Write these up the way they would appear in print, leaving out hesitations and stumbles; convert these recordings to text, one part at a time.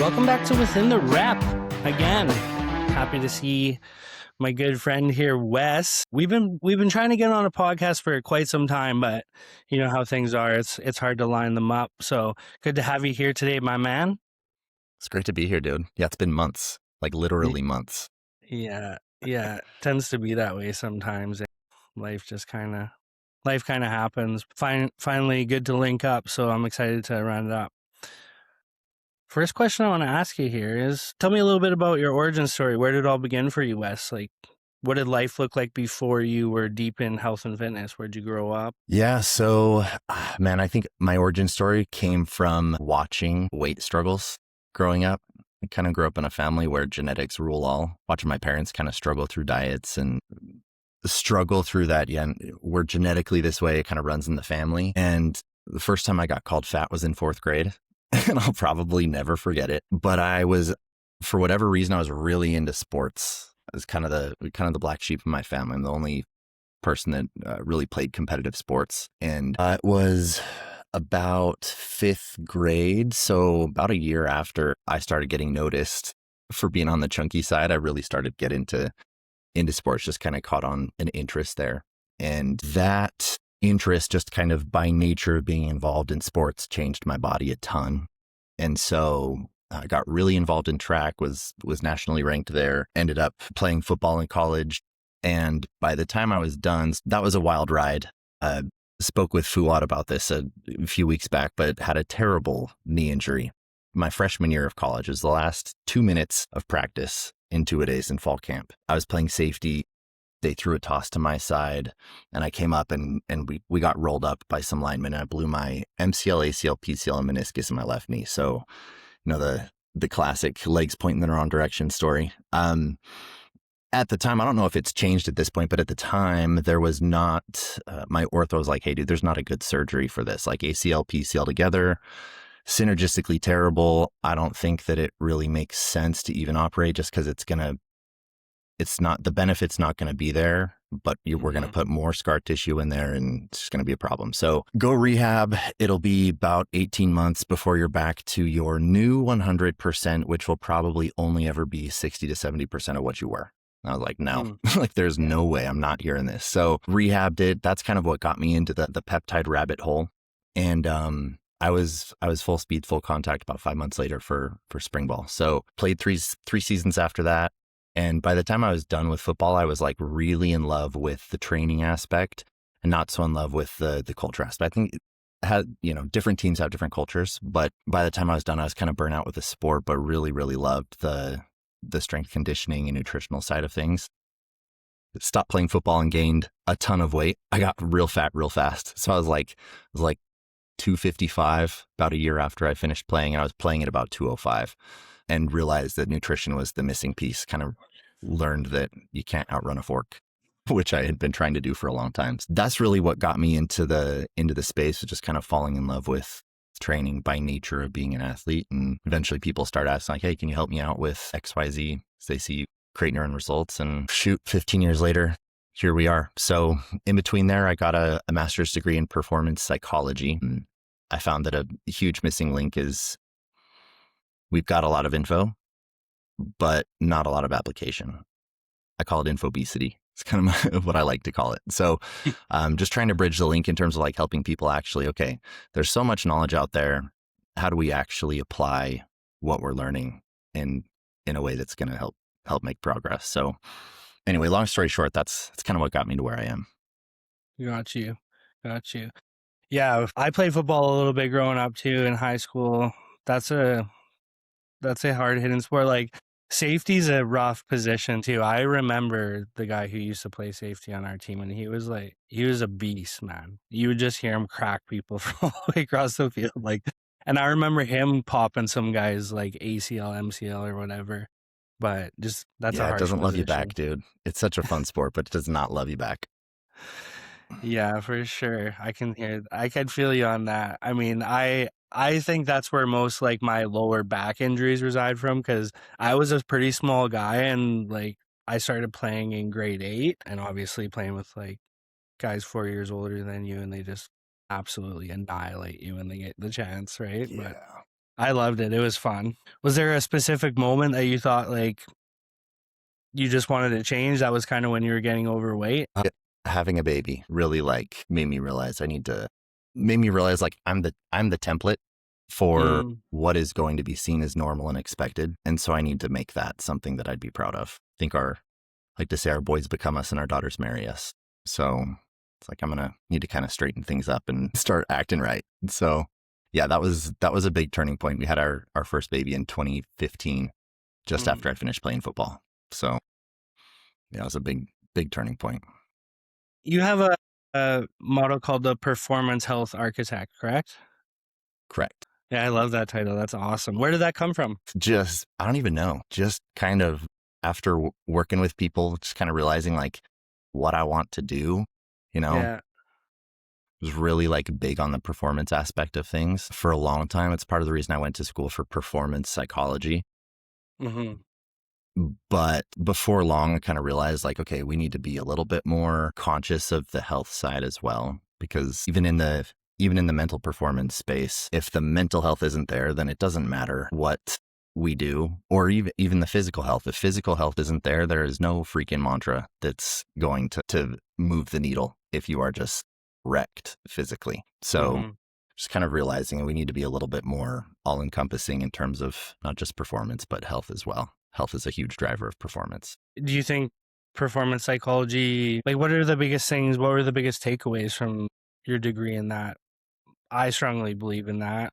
Welcome back to Within the Rep again. Happy to see my good friend here, Wes. We've been trying to get on a podcast for quite some time, but you know how things are. It's hard to line them up. So good to have you here today, my man. It's great to be here, dude. Yeah, it's been months, like literally months. Yeah. Tends to be that way sometimes. Life just life kind of happens. Finally good to link up. So I'm excited to round it up. First question I want to ask you here is, tell me a little bit about your origin story. Where did it all begin for you, Wes? Like, what did life look like before you were deep in health and fitness? Where'd you grow up? Yeah, so man, I think my origin story came from watching weight struggles growing up. I kind of grew up in a family where genetics rule all, watching my parents kind of struggle through diets and struggle through that. Yeah, we're genetically this way, it kind of runs in the family. And the first time I got called fat was in 4th grade. And I'll probably never forget it. But for whatever reason, I was really into sports. I was kind of the black sheep of my family. I'm the only person that really played competitive sports. And it was about 5th grade. So about a year after I started getting noticed for being on the chunky side, I really started getting into sports, just kind of caught on an interest there. And that interest, just kind of by nature of being involved in sports, changed my body a ton. And so I got really involved in track, was nationally ranked there, ended up playing football in college. And by the time I was done, that was a wild ride. Spoke with Fuad about this a few weeks back, but had a terrible knee injury. My freshman year of college was the last 2 minutes of practice in 2-a-days in fall camp. I was playing safety. They threw a toss to my side and I came up and we got rolled up by some linemen. And I blew my MCL, ACL, PCL, and meniscus in my left knee. So, the classic legs pointing in the wrong direction story. At the time, I don't know if it's changed at this point, but at the time there was not, my ortho was like, hey dude, there's not a good surgery for this, like ACL, PCL together, synergistically terrible. I don't think that it really makes sense to even operate just because the benefit's not going to be there, but we're going to put more scar tissue in there and it's just going to be a problem. So go rehab. It'll be about 18 months before you're back to your new 100%, which will probably only ever be 60 to 70% of what you were. I was like, no, like there's no way I'm not hearing this. So rehabbed it. That's kind of what got me into the peptide rabbit hole. And, I was full speed, full contact about 5 months later for spring ball. So played three seasons after that. And by the time I was done with football, I was like really in love with the training aspect and not so in love with the culture aspect. I think different teams have different cultures, but by the time I was done, I was kind of burnt out with the sport, but really, really loved the strength conditioning and nutritional side of things. Stopped playing football and gained a ton of weight. I got real fat real fast. So I was like 255 about a year after I finished playing, and I was playing at about 205. And realized that nutrition was the missing piece. Kind of learned that you can't outrun a fork, which I had been trying to do for a long time. So that's really what got me into the space, just kind of falling in love with training by nature of being an athlete. And eventually people start asking like, hey, can you help me out with XYZ? So they see you create your own results, and shoot, 15 years later, here we are. So in between there, I got a master's degree in performance psychology. And I found that a huge missing link is we've got a lot of info, but not a lot of application. I call it infobesity. It's kind of what I like to call it. So just trying to bridge the link in terms of like helping people actually, okay, there's so much knowledge out there. How do we actually apply what we're learning in a way that's going to help make progress? So anyway, long story short, that's kind of what got me to where I am. Got you. Yeah, I played football a little bit growing up too in high school. That's a hard hitting sport. Like safety's a rough position too. I remember the guy who used to play safety on our team, and he was a beast, man. You would just hear him crack people from all the way across the field. And I remember him popping some guys like ACL, MCL or whatever. But just that's a Yeah, it harsh doesn't love you position. back, dude. It's such a fun sport, but it does not love you back. Yeah, for sure. I can feel you on that. I mean, I think that's where most like my lower back injuries reside from, because I was a pretty small guy, and like I started playing in grade 8 and obviously playing with like guys 4 years older than you, and they just absolutely annihilate you when they get the chance, right? But Yeah. I loved it. It was fun. Was there a specific moment that you thought like you just wanted to change? That was kind of when you were getting overweight. Having a baby really like made me realize made me realize like I'm the template for Mm, what is going to be seen as normal and expected. And so I need to make that something that I'd be proud of. I think like to say our boys become us and our daughters marry us. So it's like I'm gonna need to kind of straighten things up and start acting right. So yeah, that was a big turning point. We had our first baby in 2015, just mm. after I finished playing football. So yeah, it was a big turning point. You have a model called the Performance Health Architect, correct? Correct. Yeah, I love that title. That's awesome. Where did that come from? Just I don't even know. Just kind of after working with people, just kind of realizing like what I want to do, you know, Yeah. was really like big on the performance aspect of things for a long time. It's part of the reason I went to school for performance psychology. Hmm. But before long, I kind of realized like, okay, we need to be a little bit more conscious of the health side as well, because even in the mental performance space, if the mental health isn't there, then it doesn't matter what we do, or even the physical health. If physical health isn't there, there is no freaking mantra that's going to move the needle if you are just wrecked physically. So Hmm. just kind of realizing we need to be a little bit more all encompassing in terms of not just performance, but health as well. Health is a huge driver of performance. Do you think performance psychology, like, what are the biggest things? What were the biggest takeaways from your degree in that? I strongly believe in that.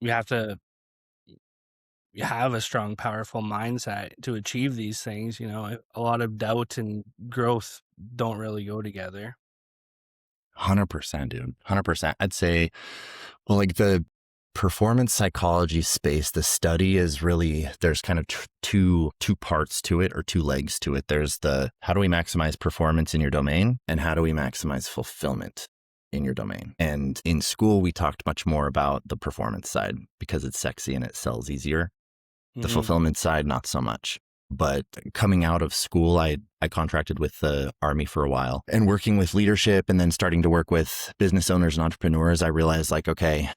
You have to have a strong, powerful mindset to achieve these things. You know, a lot of doubt and growth don't really go together. 100%, dude. 100%. I'd say, well, like the performance psychology space, the study is really, there's kind of two parts to it, or two legs to it. There's the how do we maximize performance in your domain, and how do we maximize fulfillment in your domain. And in school, we talked much more about the performance side because it's sexy and it sells easier. The Hmm. fulfillment side, not so much. But coming out of school, I contracted with the Army for a while, and working with leadership and then starting to work with business owners and entrepreneurs, I realized like, okay,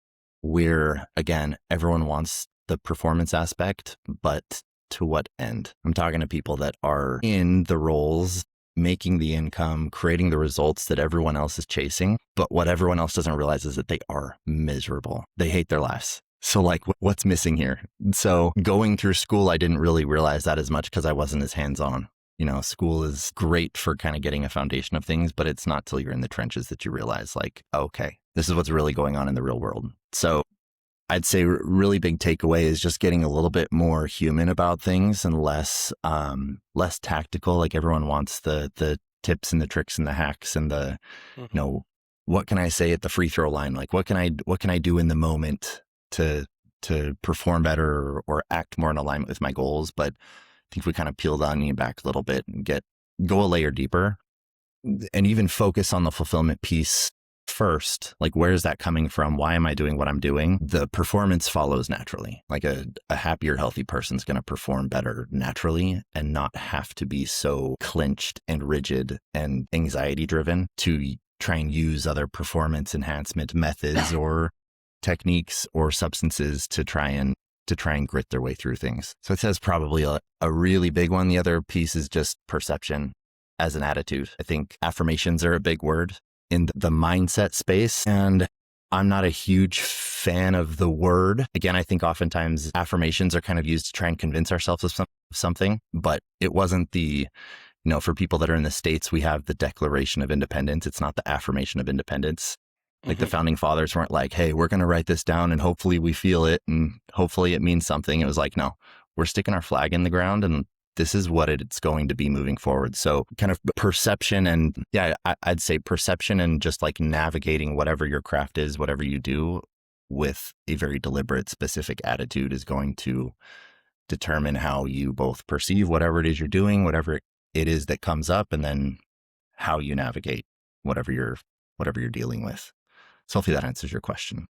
again, everyone wants the performance aspect, but to what end? I'm talking to people that are in the roles, making the income, creating the results that everyone else is chasing. But what everyone else doesn't realize is that they are miserable. They hate their lives. So like what's missing here? So going through school, I didn't really realize that as much because I wasn't as hands-on. You know, school is great for kind of getting a foundation of things, but it's not till you're in the trenches that you realize like, okay, this is what's really going on in the real world. So I'd say really big takeaway is just getting a little bit more human about things and less tactical. Like everyone wants the tips and the tricks and the hacks and the, you Hmm. know, what can I say at the free throw line? Like what can I do in the moment to perform better or act more in alignment with my goals? But I think we kind of peel the onion back a little bit and go a layer deeper and even focus on the fulfillment piece first. Like, where is that coming from? Why am I doing what I'm doing? The performance follows naturally. Like a happier, healthy person's going to perform better naturally and not have to be so clinched and rigid and anxiety driven to try and use other performance enhancement methods or techniques or substances to try and grit their way through things. So it says probably a really big one. The other piece is just perception as an attitude. I think affirmations are a big word in the mindset space. And I'm not a huge fan of the word. Again, I think oftentimes affirmations are kind of used to try and convince ourselves of something, but it wasn't for people that are in the States, we have the Declaration of Independence. It's not the Affirmation of Independence. Like the Hmm. founding fathers weren't like, hey, we're going to write this down and hopefully we feel it and hopefully it means something. It was like, no, we're sticking our flag in the ground and this is what it's going to be moving forward. So kind of perception and I'd say perception and just like navigating whatever your craft is, whatever you do with a very deliberate, specific attitude is going to determine how you both perceive whatever it is you're doing, whatever it is that comes up, and then how you navigate whatever you're dealing with. So hopefully that answers your question.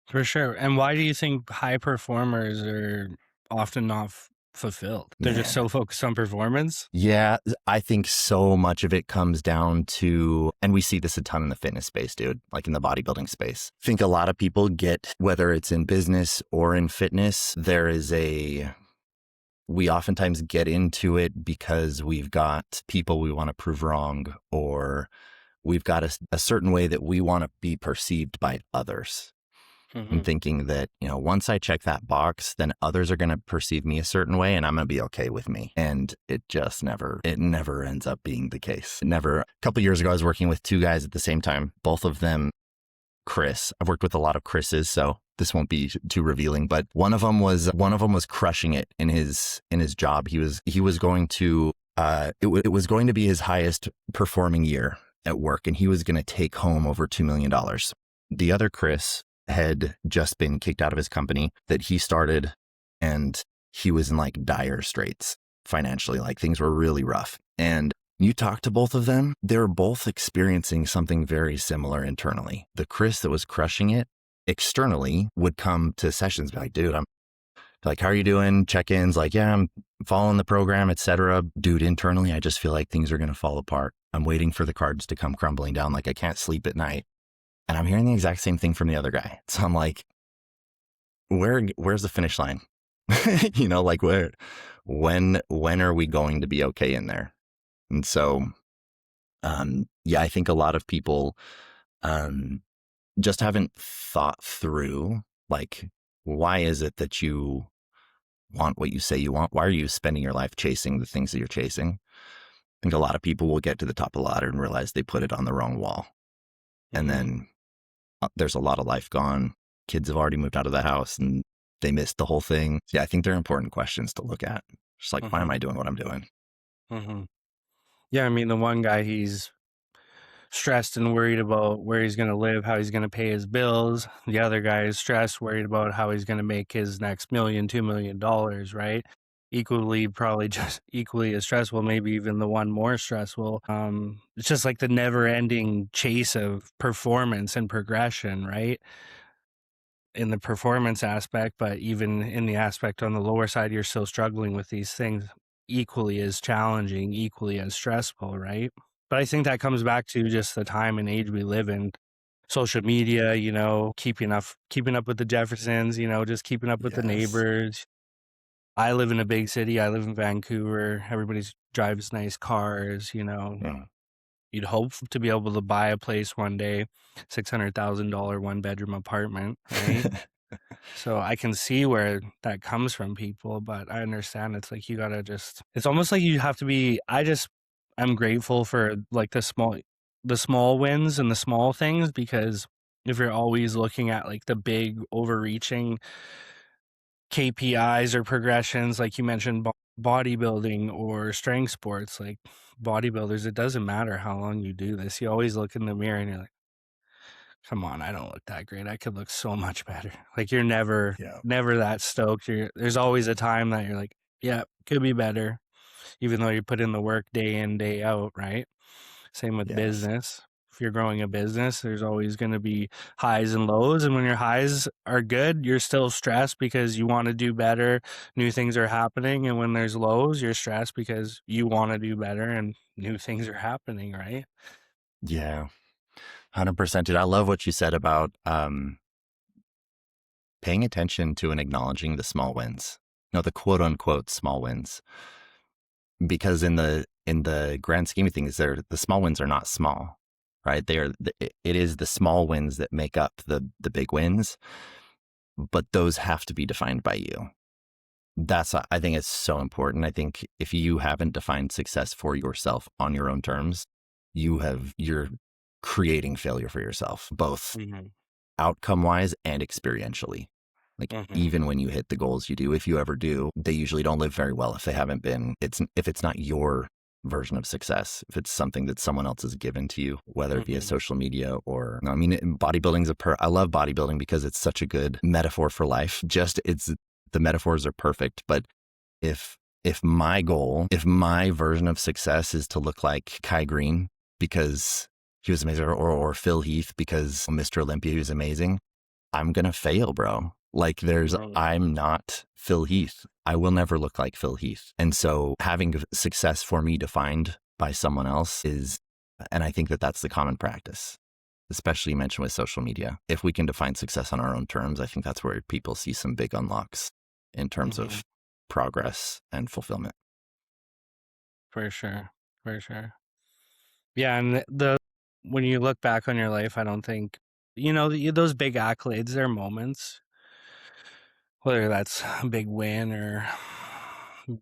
For sure. And why do you think high performers are often not fulfilled. They're just Man. so focused on performance. Yeah, I think so much of it comes down to, and we see this a ton in the fitness space, dude, like in the bodybuilding space. I think a lot of people get, whether it's in business or in fitness, we oftentimes get into it because we've got people we want to prove wrong, or we've got a certain way that we want to be perceived by others. And Mm-hmm. thinking that, once I check that box, then others are going to perceive me a certain way and I'm going to be okay with me. And it never ends up being the case. A couple of years ago, I was working with two guys at the same time, both of them Chris. I've worked with a lot of Chris's, so this won't be too revealing, but one of them was crushing it in his job. He was going to, it was going to be his highest performing year at work, and he was going to take home over $2 million. The other Chris had just been kicked out of his company that he started, and he was in like dire straits financially. Like things were really rough. And you talk to both of them, they're both experiencing something very similar internally. The Chris that was crushing it externally would come to sessions, be like, dude, I'm like, how are you doing? Check-ins, like, yeah, I'm following the program, etc. Dude, internally, I just feel like things are going to fall apart. I'm waiting for the cards to come crumbling down. Like I can't sleep at night. And I'm hearing the exact same thing from the other guy. So I'm like, where's the finish line? Like when are we going to be okay in there? And so, yeah, I think a lot of people just haven't thought through, like, why is it that you want what you say you want? Why are you spending your life chasing the things that you're chasing? I think a lot of people will get to the top of the ladder and realize they put it on the wrong wall. And Mm-hmm. then there's a lot of life gone. Kids have already moved out of the house and they missed the whole thing. Yeah, I think they're important questions to look at. Just like, why Mm-hmm. am I doing what I'm doing? Mm-hmm. Yeah, I mean, the one guy, he's stressed and worried about where he's going to live, how he's going to pay his bills. The other guy is stressed, worried about how he's going to make his next $1-2 million, right? Equally, probably just equally as stressful, maybe even the one more stressful. It's just like the never ending chase of performance and progression, right? In the performance aspect, but even in the aspect on the lower side, you're still struggling with these things, equally as challenging, equally as stressful, right? But I think that comes back to just the time and age we live in. Social media, keeping up with the Jeffersons, just keeping up with the Yes. neighbors. I live in a big city. I live in Vancouver. Everybody drives nice cars. Yeah. You'd hope to be able to buy a place one day, $600,000 one-bedroom apartment, right? So I can see where that comes from people, but I understand it's like it's almost like you have to be, I'm grateful for like the small wins and the small things, because if you're always looking at like the big overreaching KPIs or progressions, like you mentioned, bodybuilding or strength sports, like bodybuilders, it doesn't matter how long you do this. You always look in the mirror and you're like, come on, I don't look that great. I could look so much better. Like you're Yeah. never that stoked. There's always a time that you're like, yeah, could be better, even though you put in the work day in, day out, right? Same with Yes. business. If you're growing a business, there's always going to be highs and lows. And when your highs are good, you're still stressed because you want to do better. New things are happening. And when there's lows, you're stressed because you want to do better and new things are happening, right? Yeah. 100%. Dude, I love what you said about paying attention to and acknowledging the small wins. No, the quote unquote small wins. Because in the grand scheme of things, the small wins are not small, right? It is the small wins that make up the big wins, but those have to be defined by you. I think it's so important. I think if you haven't defined success for yourself on your own terms, you're creating failure for yourself, both Mm-hmm. outcome wise and experientially. Like Mm-hmm. even when you hit the goals you do, if you ever do, they usually don't live very well if they haven't been, if it's not your version of success, if it's something that someone else has given to you, whether it be a Mm-hmm. social media or, I mean, bodybuilding's I love bodybuilding because it's such a good metaphor for life. The metaphors are perfect. But if my version of success is to look like Kai Green because he was amazing, or Phil Heath because Mr. Olympia, he was amazing, I'm going to fail, bro. Like I'm not Phil Heath. I will never look like Phil Heath. And so having success for me defined by someone else and I think that that's the common practice, especially you mentioned with social media. If we can define success on our own terms, I think that's where people see some big unlocks in terms Mm-hmm. of progress and fulfillment. For sure. For sure. Yeah. And when you look back on your life, I don't think, those big accolades, they're moments, whether that's a big win or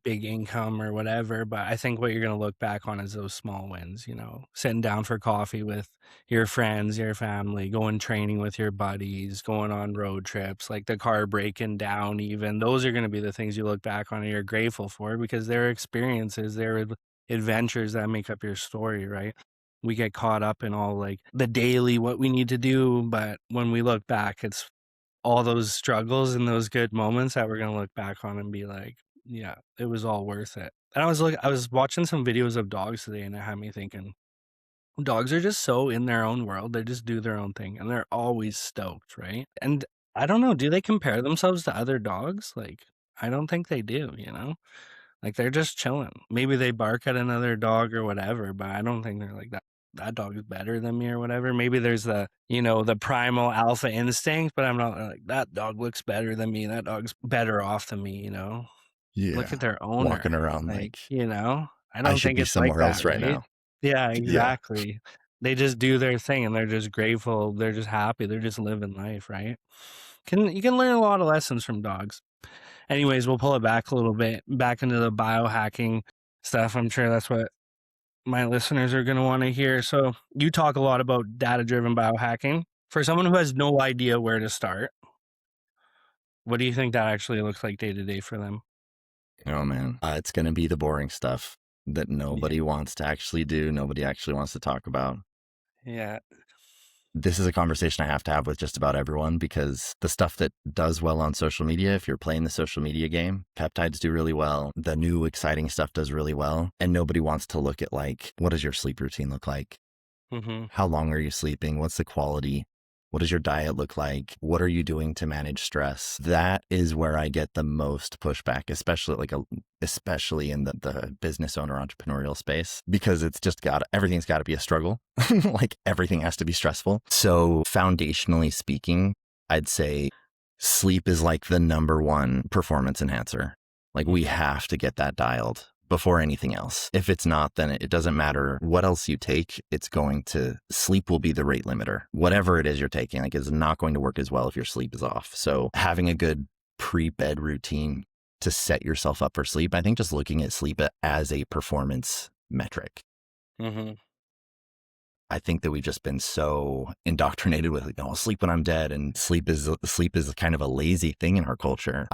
big income or whatever. But I think what you're going to look back on is those small wins, sitting down for coffee with your friends, your family, going training with your buddies, going on road trips, like the car breaking down, even. Those are going to be the things you look back on and you're grateful for because they're experiences, they're adventures that make up your story, right? We get caught up in all like the daily, what we need to do. But when we look back, it's all those struggles and those good moments that we're gonna look back on and be like, yeah, it was all worth it. And I was watching some videos of dogs today, and it had me thinking, dogs are just so in their own world. They just do their own thing, and they're always stoked, right? And I don't know, do they compare themselves to other dogs? Like, I don't think they do. Like they're just chilling. Maybe they bark at another dog or whatever, but I don't think they're like that dog is better than me or whatever. Maybe there's the primal alpha instinct, but I'm not like that dog looks better than me. That dog's better off than me. Look Yeah. at their Walking owner. around Like, like I I don't should think be it's like somewhere that, else right right? now. Yeah, Yeah. exactly. They just do their thing and they're just grateful. They're just happy. They're just living life, right? You can learn a lot of lessons from dogs. Anyways, we'll pull it back a little bit, back into the biohacking stuff. I'm sure that's what my listeners are going to want to hear. So, you talk a lot about data driven biohacking. For someone who has no idea where to start, what do you think that actually looks like day to day for them? Oh man, it's going to be the boring stuff that Yeah. nobody wants to actually do. Nobody actually wants to talk about. Yeah. This is a conversation I have to have with just about everyone because the stuff that does well on social media, if you're playing the social media game, peptides do really well. The new exciting stuff does really well. And nobody wants to look at like, what does your sleep routine look like? Mm-hmm. How long are you sleeping? What's the quality? What does your diet look like? What are you doing to manage stress? That is where I get the most pushback, especially in the business owner entrepreneurial space, because everything's got to be a struggle. Like everything has to be stressful. So foundationally speaking, I'd say sleep is like the number one performance enhancer. Like we have to get that dialed before anything else. If it's not, then it doesn't matter what else you take. Sleep will be the rate limiter. Whatever it is you're taking, like, is not going to work as well if your sleep is off. So having a good pre-bed routine to set yourself up for sleep, I think just looking at sleep as a performance metric. Mm-hmm. I think that we've just been so indoctrinated with, I'll sleep when I'm dead, and sleep is kind of a lazy thing in our culture.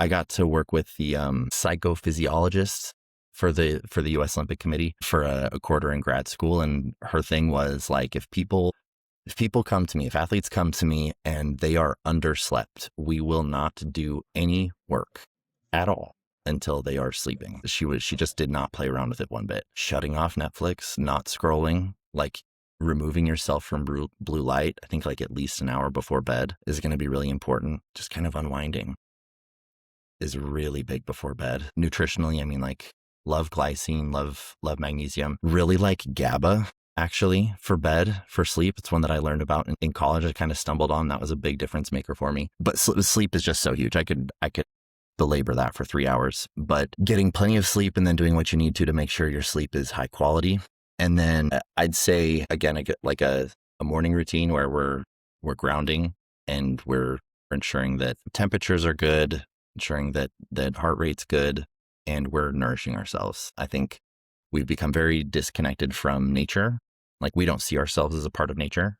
I got to work with the psychophysiologist for the U.S. Olympic Committee for a quarter in grad school, and her thing was like, if athletes come to me and they are underslept, we will not do any work at all until they are sleeping. She just did not play around with it one bit. Shutting off Netflix, not scrolling, like removing yourself from blue light, I think like at least an hour before bed is going to be really important. Just kind of unwinding is really big before bed. Nutritionally, I mean, like, love glycine, love magnesium, really like GABA actually for bed, for sleep. It's one that I learned about in college. I kind of stumbled on. That was a big difference maker for me. But sleep is just so huge. I could belabor that for 3 hours, but getting plenty of sleep and then doing what you need to make sure your sleep is high quality. And then I'd say, again, I get like a morning routine where we're grounding and we're ensuring that temperatures are good, ensuring that heart rate's good, and we're nourishing ourselves. I think we've become very disconnected from nature. Like we don't see ourselves as a part of nature.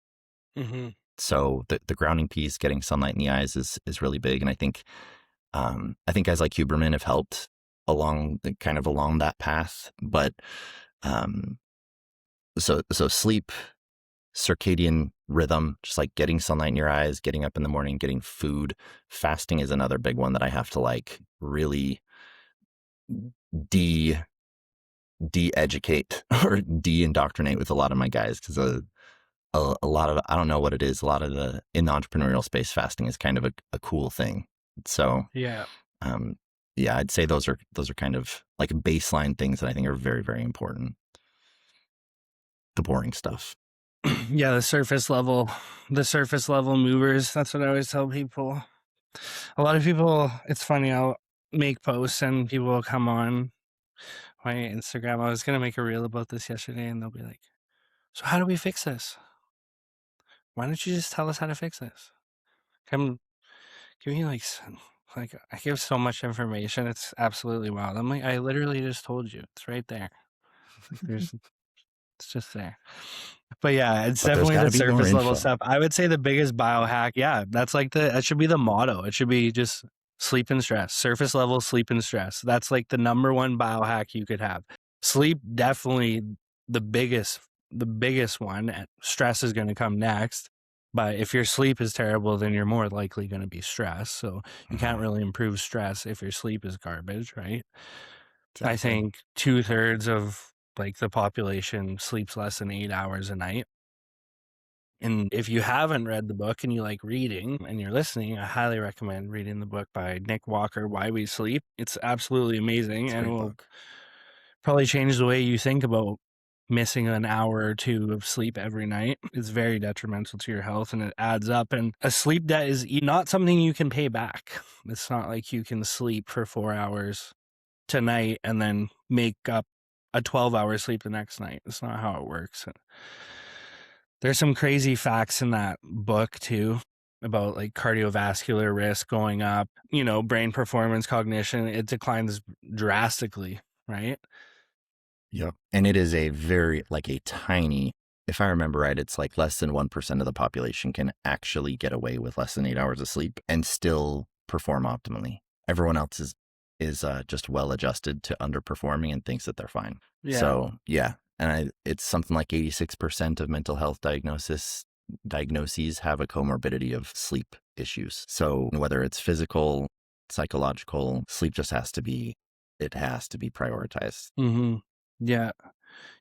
Mm-hmm. So the grounding piece, getting sunlight in the eyes is really big. And I think guys like Huberman have helped along that path. But so sleep, circadian rhythm, just like getting sunlight in your eyes, getting up in the morning, getting food. Fasting is another big one that I have to like really de-educate or de-indoctrinate with a lot of my guys, because a lot of, I don't know what it is. A lot of in the entrepreneurial space, fasting is kind of a cool thing. So, Yeah. um, yeah, I'd say those are kind of like baseline things that I think are very, very important. The boring stuff. Yeah, the surface level movers. That's what I always tell people. A lot of people, it's funny, I'll make posts and people will come on my Instagram. I was going to make a reel about this yesterday and they'll be like, so how do we fix this? Why don't you just tell us how to fix this? Come give me like I give so much information. It's absolutely wild. I'm like, I literally just told you. It's right there. Like it's just there. But yeah, it's But there's definitely got the to be more surface level info. stuff. I would say the biggest biohack, yeah, that should be the motto. It should be just sleep and stress, surface level sleep and stress. That's like the number one biohack you could have. Sleep, definitely the biggest one. Stress is going to come next. But if your sleep is terrible, then you're more likely going to be stressed. So you can't really improve stress if your sleep is garbage, right? I Exactly. think 2/3 of like the population sleeps less than 8 hours a night. And if you haven't read the book and you like reading and you're listening, I highly recommend reading the book by Nick Walker, Why We Sleep. It's absolutely amazing It's a and it great will book. probably change the way you think about missing an hour or two of sleep every night. It's very detrimental to your health and it adds up. And a sleep debt is not something you can pay back. It's not like you can sleep for 4 hours tonight and then make up a 12-hour sleep the next night. It's not how it works. There's some crazy facts in that book too about like cardiovascular risk going up, brain performance, cognition, it declines drastically, right? Yep. And it is a very, like a tiny, if I remember right, it's like less than 1% of the population can actually get away with less than 8 hours of sleep and still perform optimally. Everyone else is just well adjusted to underperforming and thinks that they're fine. Yeah. So yeah. And it's something like 86% of mental health diagnoses have a comorbidity of sleep issues. So whether it's physical, psychological, sleep just it has to be prioritized. Mm-hmm. Yeah.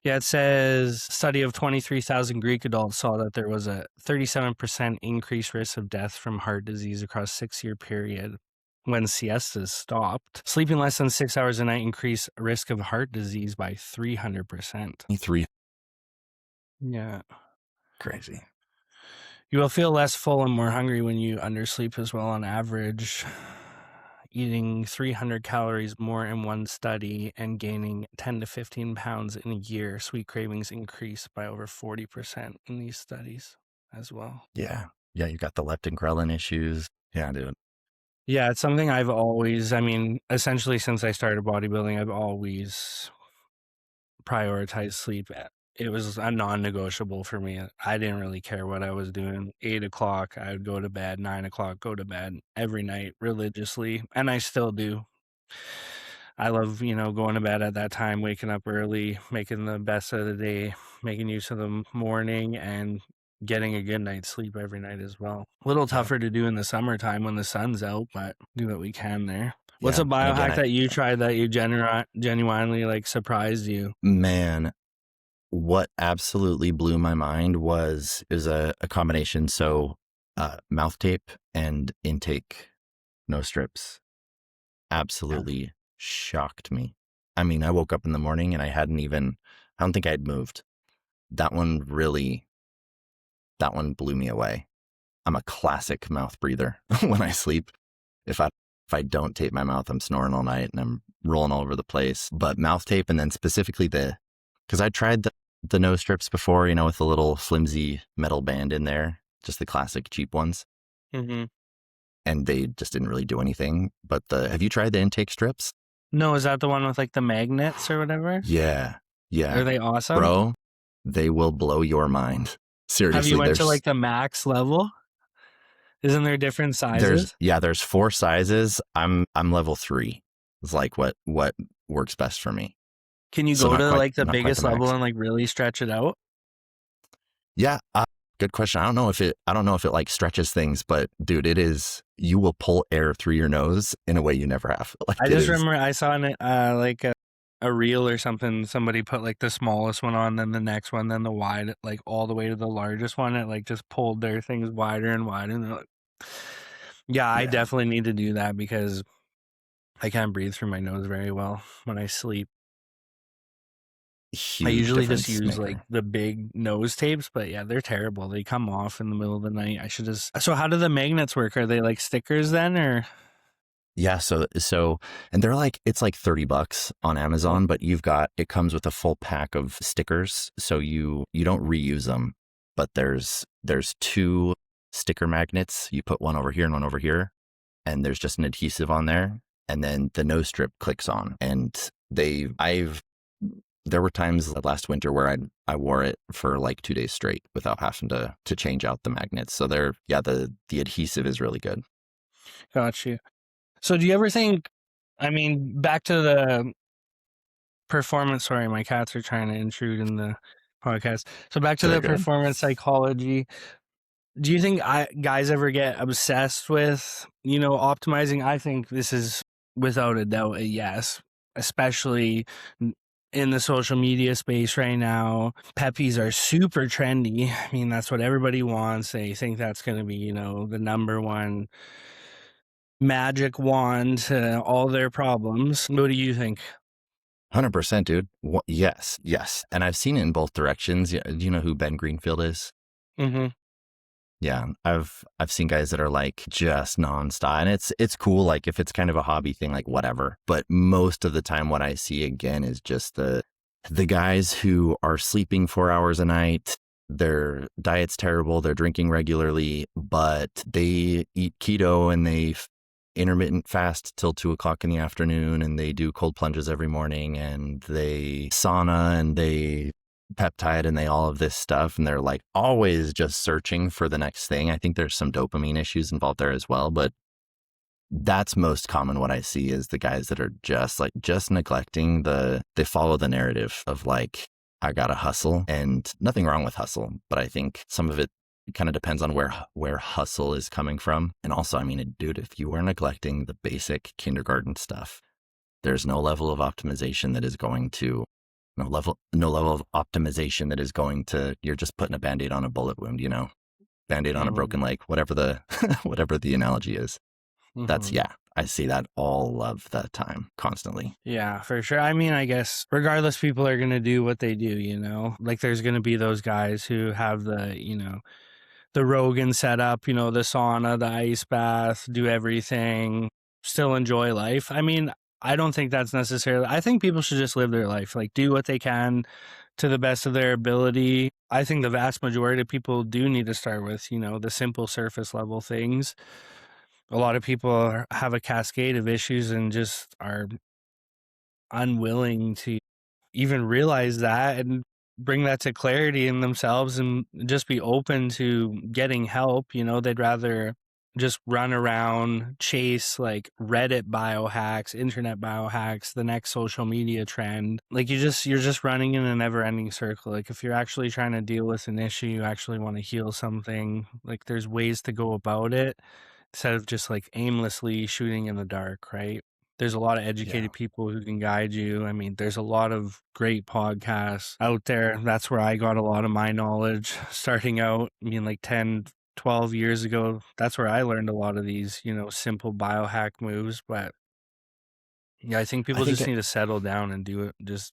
Yeah, it says study of 23,000 Greek adults saw that there was a 37% increased risk of death from heart disease across 6-year period when siestas stopped. Sleeping less than 6 hours a night increased risk of heart disease by 300%. 3 Yeah. crazy. You will feel less full and more hungry when you undersleep as well on average. Eating 300 calories more in one study and gaining 10 to 15 pounds in a year. Sweet cravings increase by over 40% in these studies as well. Yeah. Yeah, you got the leptin ghrelin issues. Yeah, dude. Yeah, it's something essentially since I started bodybuilding, I've always prioritized sleep. It was a non-negotiable for me. I didn't really care what I was doing. 8 o'clock, I would go to bed. 9 o'clock, go to bed every night religiously, and I still do. I love, going to bed at that time, waking up early, making the best of the day, making use of the morning, and getting a good night's sleep every night as well. A little Yeah. tougher to do in the summertime when the sun's out, but do what we can there. What's Yeah. a And again, biohack that you tried that you genuinely like surprised you? man, what absolutely blew my mind is a combination. So, mouth tape and intake, no strips, absolutely shocked me. I mean, I woke up in the morning and I don't think I'd moved. That one blew me away. I'm a classic mouth breather when I sleep. If I don't tape my mouth, I'm snoring all night and I'm rolling all over the place. But mouth tape, and then specifically because I tried the nose strips before, with the little flimsy metal band in there, just the classic cheap ones, Mm-hmm. and they just didn't really do anything. But have you tried the intake strips? No, is that the one with like the magnets or whatever? Yeah, Are yeah, they awesome? bro, they will blow your mind. Have you Seriously, went to like the max level? Isn't there different sizes? there's 4 sizes. I'm level 3. It's like what works best for me. Can you So go to like the not quite biggest the level max. and like really stretch it out? Yeah, good question. I don't know if it like stretches things, but dude, you will pull air through your nose in a way you never have. Like I it just is. remember I saw like a reel or something, somebody put like the smallest one on, then the next one, then the wide, like all the way to the largest one. It like just pulled their things wider and wider. And they're like, yeah, I Yeah. definitely need to do that because I can't breathe through my nose very well when I sleep. I Huge usually just difference use like maker. the big nose tapes, but yeah, they're terrible. They come off in the middle of the night. I should just. So how do the magnets work? Are they like stickers then, or? Yeah, so and they're like it's like $30 on Oh, Amazon, but it comes with a full pack of stickers, so you don't reuse them. But there's two sticker magnets. You put one over here and one over here, and there's just an adhesive on there, and then the nose strip clicks on. And I've there were times last winter where I wore it for like 2 days straight without having to change out the magnets. So the adhesive is really good. got you. So do you ever think? I mean, back to the performance. Sorry, my cats are trying to intrude in the podcast. So back to They're the good. performance psychology. Do you think guys ever get obsessed with, optimizing? I think this is without a doubt a yes, especially in the social media space right now. Peppies are super trendy. I mean, that's what everybody wants. They think that's going to be, the number one magic wand to all their problems. What do you think? 100%, dude. Yes, yes. And I've seen it in both directions. Yeah, do you know who Ben Greenfield is? Mm-hmm. Yeah, I've seen guys that are like just nonstop, and it's cool. Like if it's kind of a hobby thing, like whatever. But most of the time, what I see again is just the guys who are sleeping 4 hours a night. Their diet's terrible. They're drinking regularly, but they eat keto and they intermittent fast till 2 o'clock in the afternoon, and they do cold plunges every morning, and they sauna and they peptide and they all of this stuff, and they're like always just searching for the next thing. I think there's some dopamine issues involved there as well, but that's most common. What I see is the guys that are just neglecting they follow the narrative of like, I gotta hustle, and nothing wrong with hustle, but I think some of it kind of depends on where hustle is coming from. And also, I mean, dude, if you are neglecting the basic kindergarten stuff, there's no level of optimization that is going to no level of optimization that is going to, you're just putting a band-aid on a bullet wound, band-aid on a Mm-hmm. broken leg, whatever the whatever the analogy is. Mm-hmm. Yeah, I see that all of the time, constantly. Yeah, for sure. I mean, I guess regardless, people are going to do what they do, Like there's going to be those guys who have the Rogan setup, the sauna, the ice bath, do everything, still enjoy life. I mean, I don't think that's necessarily, I think people should just live their life, like do what they can to the best of their ability. I think the vast majority of people do need to start with, the simple surface level things. A lot of people have a cascade of issues and just are unwilling to even realize that and bring that to clarity in themselves and just be open to getting help. They'd rather just run around, chase like Reddit biohacks, internet biohacks, the next social media trend. Like you're just running in a never ending circle. Like if you're actually trying to deal with an issue, you actually want to heal something, like there's ways to go about it instead of just like aimlessly shooting in the dark, right? There's a lot of Yeah. educated people who can guide you. I mean, there's a lot of great podcasts out there. That's where I got a lot of my knowledge starting out. I mean, like 10, 12 years ago. That's where I learned a lot of these, simple biohack moves. But yeah, I think I people think just need to settle down and do it just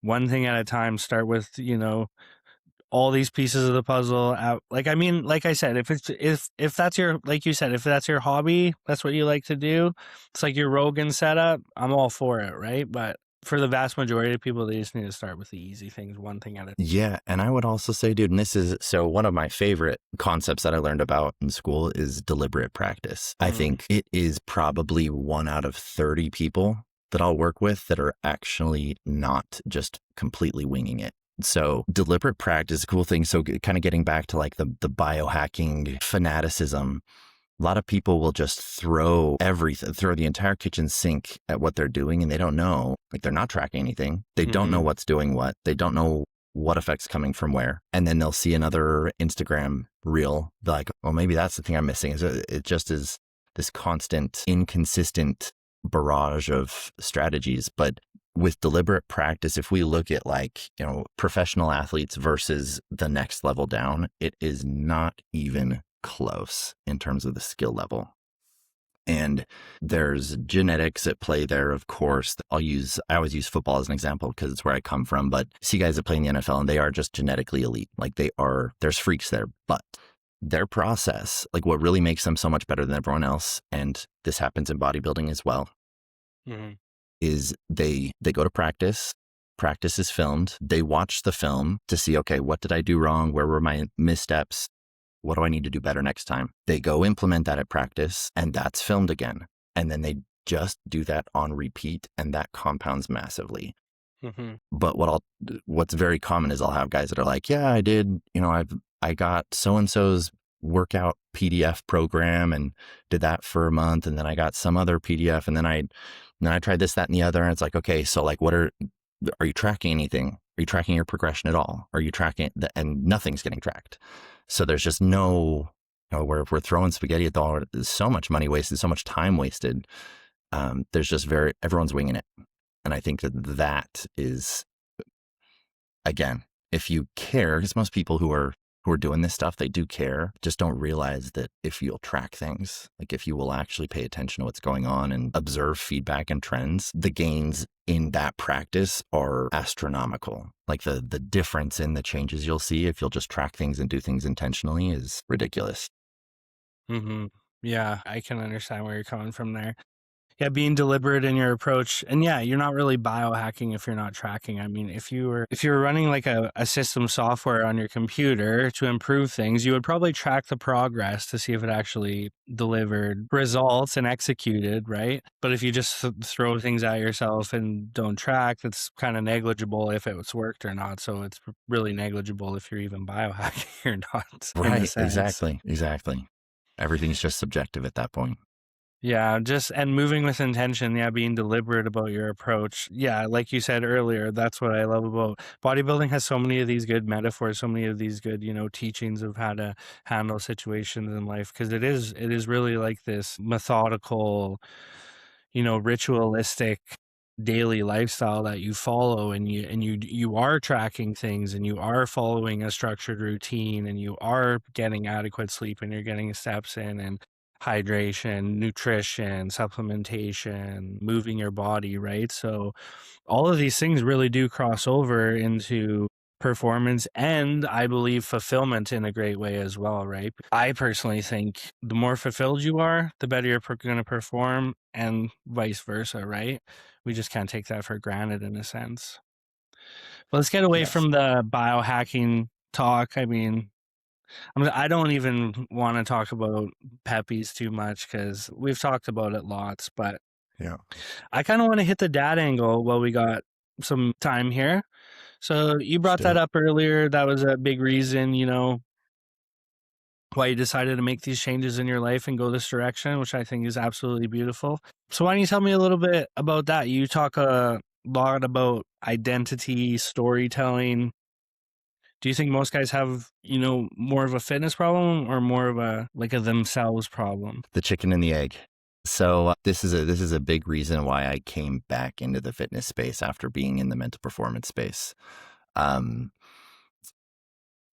one thing at a time. Start with, all these pieces of the puzzle out. Like, I mean, like I said, if that's your, like you said, if that's your hobby, that's what you like to do, it's like your Rogan setup, I'm all for it, right? But for the vast majority of people, they just need to start with the easy things, one thing at a Yeah, and I would also say, dude, and this is so one of my favorite concepts that I learned about in school is deliberate practice. I time. think it is probably 1 out of 30 people that I'll work with that are actually not just completely winging it. So deliberate practice is a cool thing. So kind of getting back to like the biohacking fanaticism, a lot of people will just throw everything, throw the entire kitchen sink at what they're doing, and they don't know, like they're not tracking anything. They don't know Mm-hmm. what's doing what. They don't know what effects coming from where. And then they'll see another Instagram reel, like, well, maybe that's the thing I'm missing. Is it just is this constant, inconsistent barrage of strategies. But with deliberate practice, if we look at like, professional athletes versus the next level down, it is not even close in terms of the skill level. And there's genetics at play there, of course. I always use football as an example because it's where I come from, but see guys that play in the NFL and they are just genetically elite. Like there's freaks there, but their process, like what really makes them so much better than everyone else, and this happens in bodybuilding as well, Mhm. is they go to practice. Practice is filmed. They watch the film to see, okay, what did I do wrong? Where were my missteps? What do I need to do better next time? They go implement that at practice, and that's filmed again. And then they just do that on repeat, and that compounds massively. Mhm. But what's very common is I'll have guys that are like, yeah, I did, I got so-and-so's workout PDF program and did that for a month. And then I got some other PDF, and then I tried this, that, and the other. And it's like, okay, so like, are you tracking anything? Are you tracking your progression at all? Are you tracking and nothing's getting tracked? So there's just no, we're throwing spaghetti at the wall. There's so much money wasted, so much time wasted. There's just everyone's winging it. And I think that is, again, if you care, because most people who are doing this stuff, they do care, just don't realize that if you'll track things, like if you will actually pay attention to what's going on and observe feedback and trends, the gains in that practice are astronomical. Like the difference in the changes you'll see if you'll just track things and do things intentionally is ridiculous. Mhm. Yeah, I can understand where you're coming from there. Yeah, being deliberate in your approach. And yeah, you're not really biohacking if you're not tracking. I mean, if you were running like a system software on your computer to improve things, you would probably track the progress to see if it actually delivered results and executed, right? But if you just throw things at yourself and don't track, that's kind of negligible if it's worked or not. So it's really negligible if you're even biohacking or not, in a Right. sense. Exactly. Everything's just subjective at that point. Yeah, and moving with intention. Yeah, being deliberate about your approach. Yeah, like you said earlier, that's what I love about bodybuilding. Has so many of these good metaphors, so many of these good, teachings of how to handle situations in life. Because it is really like this methodical, ritualistic daily lifestyle that you follow, and you are tracking things, and you are following a structured routine, and you are getting adequate sleep, and you're getting steps in, and hydration, nutrition, supplementation, moving your body, right? So all of these things really do cross over into performance, and I believe fulfillment in a great way as well, right? I personally think the more fulfilled you are, the better you're going to perform, and vice versa, right? We just can't take that for granted in a sense. But let's get away Yes. from the biohacking talk. I mean, I don't even want to talk about peppies too much because we've talked about it lots, but Yeah. I kind of want to hit the dad angle while we got some time here. So you Let's brought do that it. up earlier. That was a big reason, why you decided to make these changes in your life and go this direction, which I think is absolutely beautiful. So why don't you tell me a little bit about that? You talk a lot about identity, storytelling. Do you think most guys have, more of a fitness problem or more of a like a themselves problem? The chicken and the egg. So this is a big reason why I came back into the fitness space after being in the mental performance space. Um,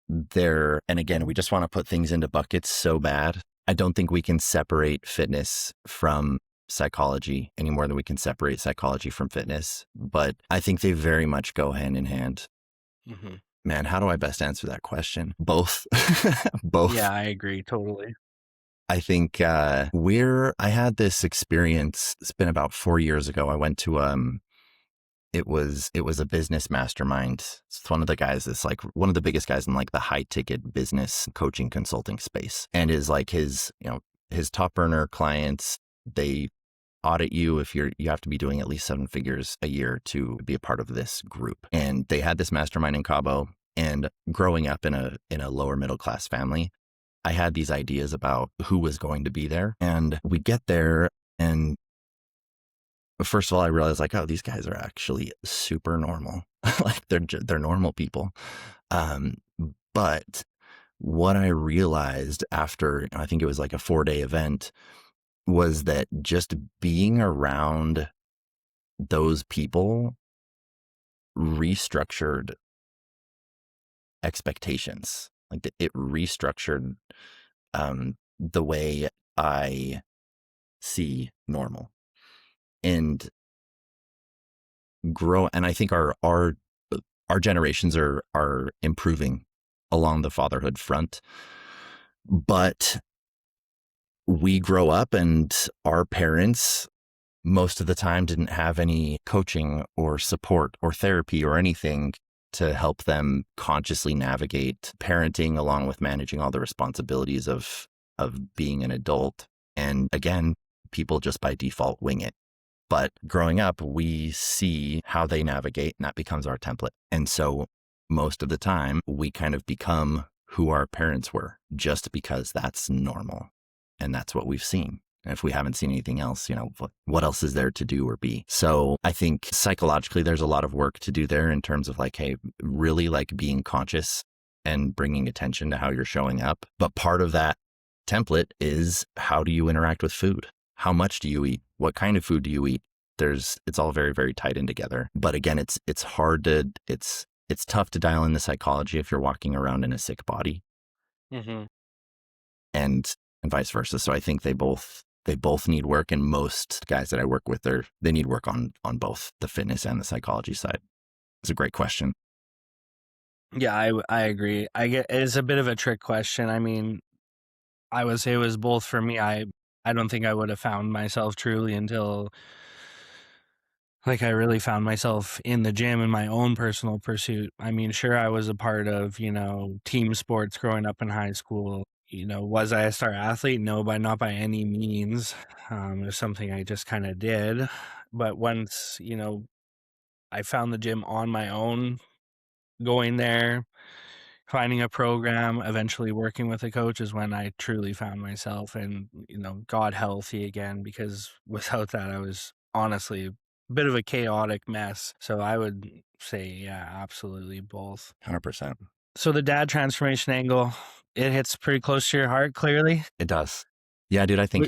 and again, we just want to put things into buckets so bad. I don't think we can separate fitness from psychology any more than we can separate psychology from fitness. But I think they very much go hand in hand. Hmm. Man, how do I best answer that question? Both. Yeah, Both. I agree totally. I think I had this experience. It's been about 4 years ago. I went to it was a business mastermind. It's one of the guys that's like one of the biggest guys in like the high ticket business coaching consulting space, and is like his top earner clients. They audit you if you have to be doing at least 7 figures a year to be a part of this group. And they had this mastermind in Cabo. And growing up in a lower middle class family, I had these ideas about who was going to be there. And we get there, and first of all, I realized like, oh, these guys are actually super normal. Like they're normal people. Um, but what I realized after, I think it was like a 4-day event, was that just being around those people restructured expectations. Like it restructured the way I see normal and grow. And I think our generations are improving along the fatherhood front, but we grow up and our parents most of the time didn't have any coaching or support or therapy or anything to help them consciously navigate parenting along with managing all the responsibilities of being an adult. And again, people just by default wing it. But growing up, we see how they navigate and that becomes our template. And so most of the time we kind of become who our parents were just because that's normal. And that's what we've seen. And if we haven't seen anything else, what else is there to do or be? So I think psychologically, there's a lot of work to do there in terms of like, hey, really like being conscious and bringing attention to how you're showing up. But part of that template is how do you interact with food? How much do you eat? What kind of food do you eat? It's all very, very tied in together. But again, it's tough to dial in the psychology if you're walking around in a sick body Mm-hmm. and vice versa. So I think they both need work, and most guys that I work with, they need work on both the fitness and the psychology side. It's a great question. Yeah, I agree. I get it's a bit of a trick question. I mean, I would say it was both for me. I don't think I would have found myself truly until like I really found myself in the gym in my own personal pursuit. I mean, sure, I was a part of, team sports growing up in high school. Was I a star athlete? No, but not by any means. It was something I just kind of did. But once, I found the gym on my own, going there, finding a program, eventually working with a coach is when I truly found myself and, got healthy again, because without that, I was honestly a bit of a chaotic mess. So I would say, yeah, absolutely both. 100%. So the dad transformation angle, it hits pretty close to your heart, clearly. It does. Yeah, dude, I think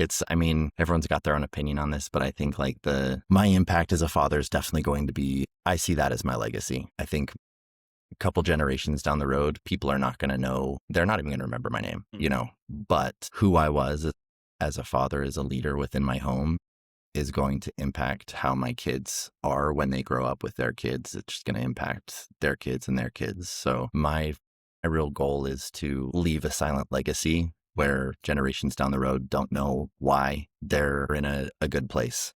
everyone's got their own opinion on this, but I think like my impact as a father is definitely going to be, I see that as my legacy. I think a couple generations down the road, people are not going to know, they're not even going to remember my name, but who I was as a father, as a leader within my home is going to impact how my kids are when they grow up with their kids. It's just going to impact their kids and their kids. So my real goal is to leave a silent legacy where generations down the road don't know why they're in a good place,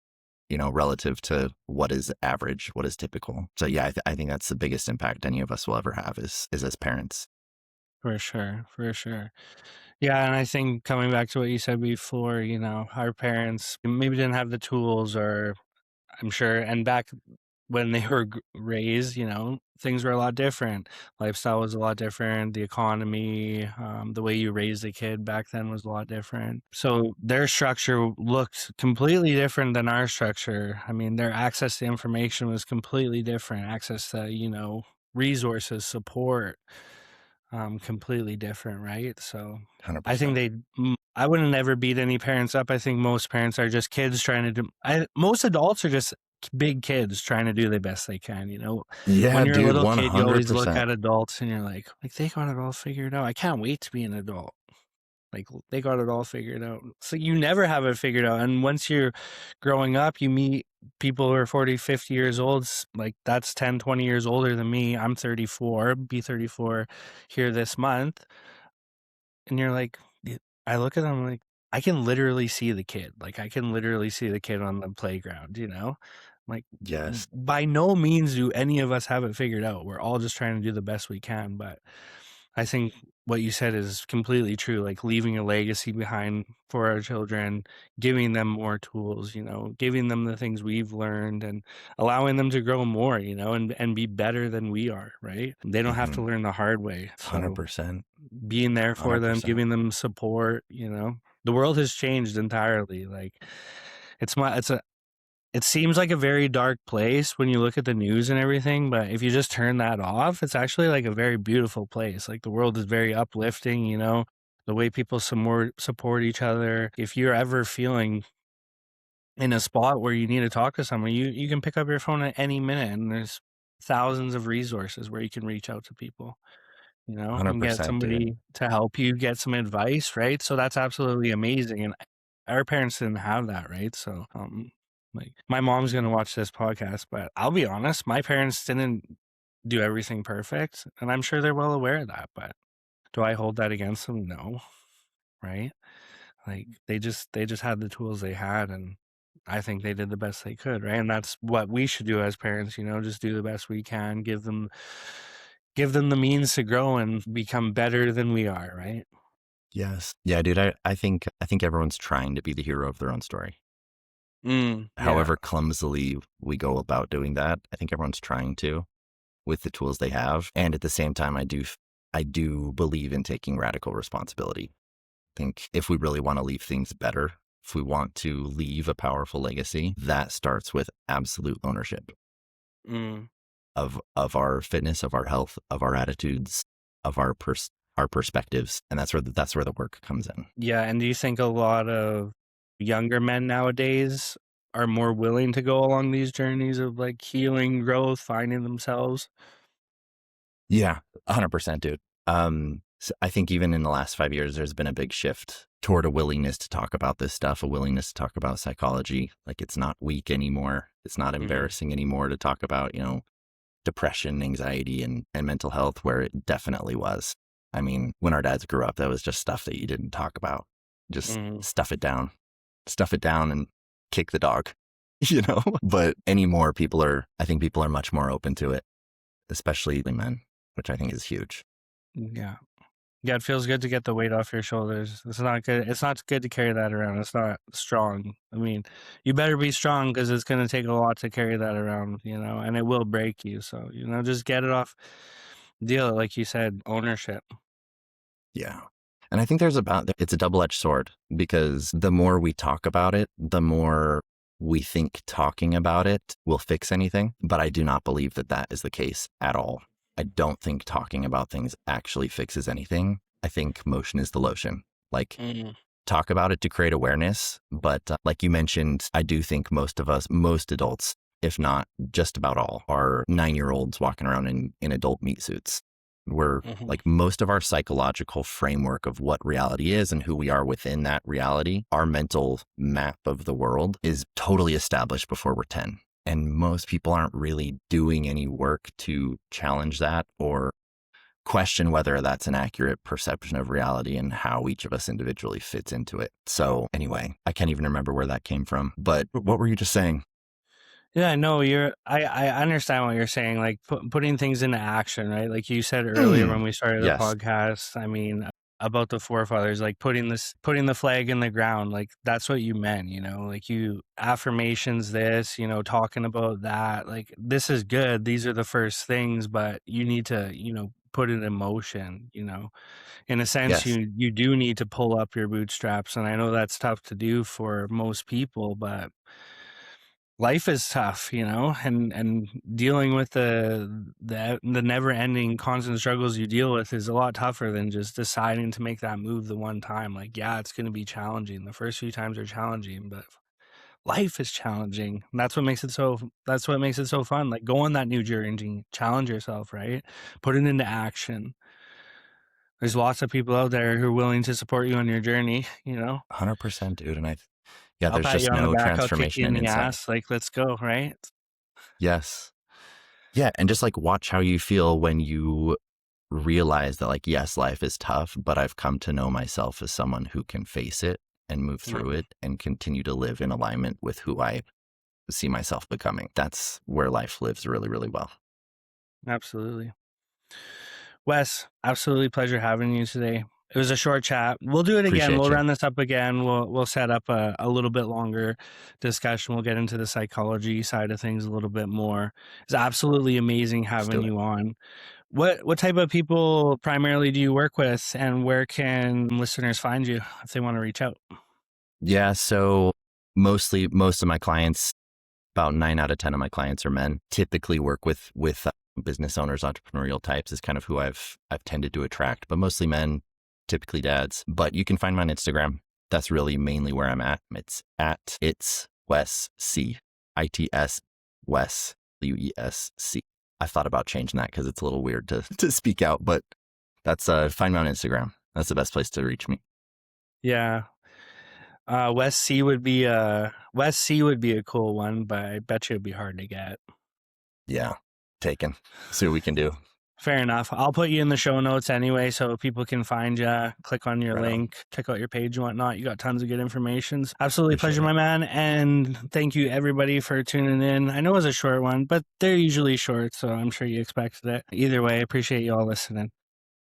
relative to what is average, what is typical. So yeah, I think that's the biggest impact any of us will ever have is as parents. For sure, for sure. Yeah, and I think coming back to what you said before, our parents maybe didn't have the tools, or I'm sure, and back when they were raised, things were a lot different. Lifestyle was a lot different. The economy, the way you raised a kid back then was a lot different. So their structure looked completely different than our structure. I mean, their access to information was completely different. Access to, resources, support, completely different, right? So I think 100%. I wouldn't ever beat any parents up. I think most parents are just kids trying to do, most adults are just big kids trying to do the best they can, Yeah, when you're a dude, little kid, you always look 100%. at adults and you're like they got it all figured out. I can't wait to be an adult. Like they got it all figured out. So you never have it figured out. And once you're growing up, you meet people who are 40, 50 years old. Like that's 10, 20 years older than me. I'm 34, be 34 here this month. And you're like, I look at them like, I can literally see the kid. Like I can literally see the kid on the playground. Like Yes. by no means do any of us have it figured out. We're all just trying to do the best we can. But I think what you said is completely true. Like leaving a legacy behind for our children, giving them more tools, giving them the things we've learned and allowing them to grow more, and be better than we are, right? They don't have to learn the hard way. So 100%. being there for them, 100%. giving them support, the world has changed entirely. Like it seems like a very dark place when you look at the news and everything, but if you just turn that off, it's actually like a very beautiful place. Like the world is very uplifting, the way people support each other. If you're ever feeling in a spot where you need to talk to someone, you can pick up your phone at any minute and there's thousands of resources where you can reach out to people, and get 100%, dude. somebody to help you get some advice, right? So that's absolutely amazing. And our parents didn't have that, right? So, like my mom's going to watch this podcast, but I'll be honest, my parents didn't do everything perfect. And I'm sure they're well aware of that, but do I hold that against them? No, right? Like they just had the tools they had, and I think they did the best they could, right? And that's what we should do as parents, just do the best we can, give them the means to grow and become better than we are, right? Yes. Yeah, dude, I think everyone's trying to be the hero of their own story. Yeah. However clumsily we go about doing that, I think everyone's trying to with the tools they have. And at the same time, I do believe in taking radical responsibility. I think if we really want to leave things better, if we want to leave a powerful legacy, that starts with absolute ownership Mm. of our fitness, of our health, of our attitudes, of our perspectives, and that's where the work comes in. Yeah, and do you think a lot of younger men nowadays are more willing to go along these journeys of like healing, growth, finding themselves? Yeah, 100%, dude. So I think even in the last 5 years, there's been a big shift toward a willingness to talk about this stuff, a willingness to talk about psychology. Like it's not weak anymore. It's not Hmm. embarrassing anymore to talk about, depression, anxiety, and mental health, where it definitely was. I mean, when our dads grew up, that was just stuff that you didn't talk about. Just Hmm. stuff it down and kick the dog, But anymore, I think people are much more open to it, especially men, which I think is huge. Yeah. Yeah, it feels good to get the weight off your shoulders. It's not good. It's not good to carry that around. It's not strong. I mean, you better be strong because it's going to take a lot to carry that around, and it will break you. So, just get it off. Deal it, like you said, ownership. Yeah. And I think it's a double-edged sword because the more we talk about it, the more we think talking about it will fix anything. But I do not believe that that is the case at all. I don't think talking about things actually fixes anything. I think motion is the lotion. Like, Mm. talk about it to create awareness. But like you mentioned, I do think most adults, if not just about all, are 9-year-olds walking around in adult meat suits. We're Hmm. like most of our psychological framework of what reality is and who we are within that reality, our mental map of the world is totally established before we're 10. And most people aren't really doing any work to challenge that or question whether that's an accurate perception of reality and how each of us individually fits into it. So anyway, I can't even remember where that came from, but what were you just saying? Yeah, no, I understand what you're saying, like putting things into action, right? Like you said earlier when Mm. we started the Yes. podcast, I mean, about the forefathers, like putting the flag in the ground, like that's what you meant, like you affirmations this, talking about that, like this is good. These are the first things, but you need to, put it in motion, in a sense, Yes. you do need to pull up your bootstraps. And I know that's tough to do for most people, but life is tough, and dealing with the never ending constant struggles you deal with is a lot tougher than just deciding to make that move the one time. Like, yeah, it's going to be challenging. The first few times are challenging, but life is challenging. And that's what makes it so fun. Like, go on that new journey, challenge yourself, right? Put it into action. There's lots of people out there who are willing to support you on your journey. 100%, dude. And yeah, I'll there's pat you just on the no back, I'll kick you transformation in in the insight. ass, like, let's go, right? Yes. Yeah. And just like watch how you feel when you realize that, like, yes, life is tough, but I've come to know myself as someone who can face it and move through Mhm. it and continue to live in alignment with who I see myself becoming. That's where life lives really, really well. Absolutely. Wes, absolutely pleasure having you today. It was a short chat. We'll do it again. Appreciate We'll you. run this up again. We'll set up a little bit longer discussion. We'll get into the psychology side of things a little bit more. It's absolutely amazing Let's having do it. you on. What type of people primarily do you work with, and where can listeners find you if they want to reach out? Yeah. So most of my clients, about 9 out of 10 of my clients are men. Typically work with business owners, entrepreneurial types is kind of who I've tended to attract, but mostly men, typically dads. But you can find me on Instagram. That's really mainly where I'm at. It's Wes C, ITS Wes WESC. I've thought about changing that because it's a little weird to speak out, but that's find me on Instagram. That's the best place to reach me. Yeah. West C would be a cool one, but I bet you it'd be hard to get. Yeah, taken. See what we can do. Fair enough. I'll put you in the show notes anyway, so people can find you, click on your Right on. link, check out your page and whatnot. You got tons of good information. Absolutely Appreciate pleasure, it. my man. And thank you everybody for tuning in. I know it was a short one, but they're usually short, so I'm sure you expected it. Either way, I appreciate you all listening.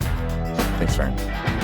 Thanks, Fern.